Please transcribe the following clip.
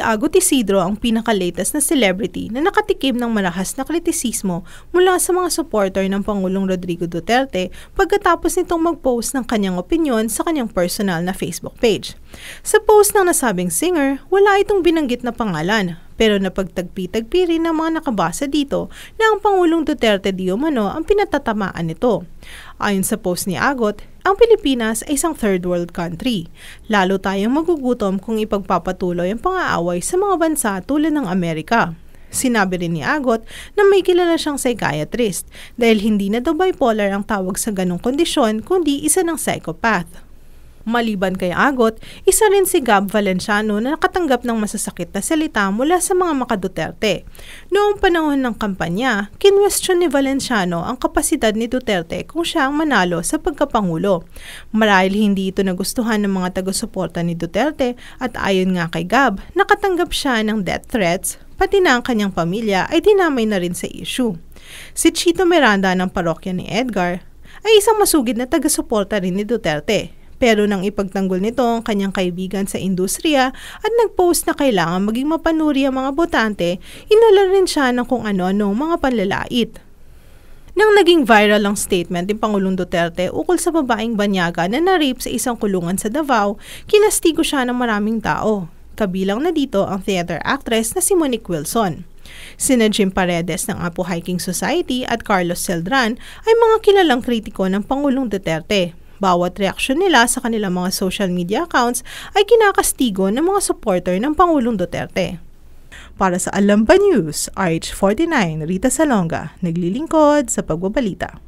Agot Isidro ang pinaka-latest na celebrity na nakatikim ng marahas na kritisismo mula sa mga supporter ng Pangulong Rodrigo Duterte pagkatapos nitong mag-post ng kanyang opinyon sa kanyang personal na Facebook page. Sa post ng nasabing singer, wala itong binanggit na pangalan, pero napagtagpi-tagpi rin ng mga nakabasa dito na ang Pangulong Duterte di umano ang pinatatamaan nito. Ayon sa post ni Agot, ang Pilipinas ay isang third world country. Lalo tayong magugutom kung ipagpapatuloy ang pang-aaway sa mga bansa tulad ng Amerika. Sinabi rin ni Agot na may kilala siyang psychiatrist dahil hindi na daw bipolar ang tawag sa ganong kondisyon kundi isa ng psychopath. Maliban kay Agot, isa rin si Gab Valenciano na nakatanggap ng masasakit na salita mula sa mga maka-Duterte. Noong panahon ng kampanya, kinwestiyon ni Valenciano ang kapasidad ni Duterte kung siya ang manalo sa pagkapangulo. Marahil hindi ito nagustuhan ng mga taga-suporta ni Duterte at ayon nga kay Gab, nakatanggap siya ng death threats, pati na ang kanyang pamilya ay dinamay na rin sa issue. Si Chito Miranda ng parokya ni Edgar ay isang masugid na taga-suporta rin ni Duterte. Pero nang ipagtanggol nito ang kanyang kaibigan sa industriya at nag-post na kailangan maging mapanuri ang mga botante, inulan rin siya ng kung ano-ano mga panlalait. Nang naging viral ang statement ni Pangulong Duterte ukol sa babaeng banyaga na na-rape sa isang kulungan sa Davao, kinastigo siya ng maraming tao. Kabilang na dito ang theater actress na si Monique Wilson. Sina Jim Paredes ng Apo Hiking Society at Carlos Celdran ay mga kilalang kritiko ng Pangulong Duterte. Bawat reaksyon nila sa kanilang mga social media accounts ay kinakastigo ng mga supporter ng Pangulong Duterte. Para sa Alam Ba News, RH49, Rita Salonga, naglilingkod sa pagbabalita.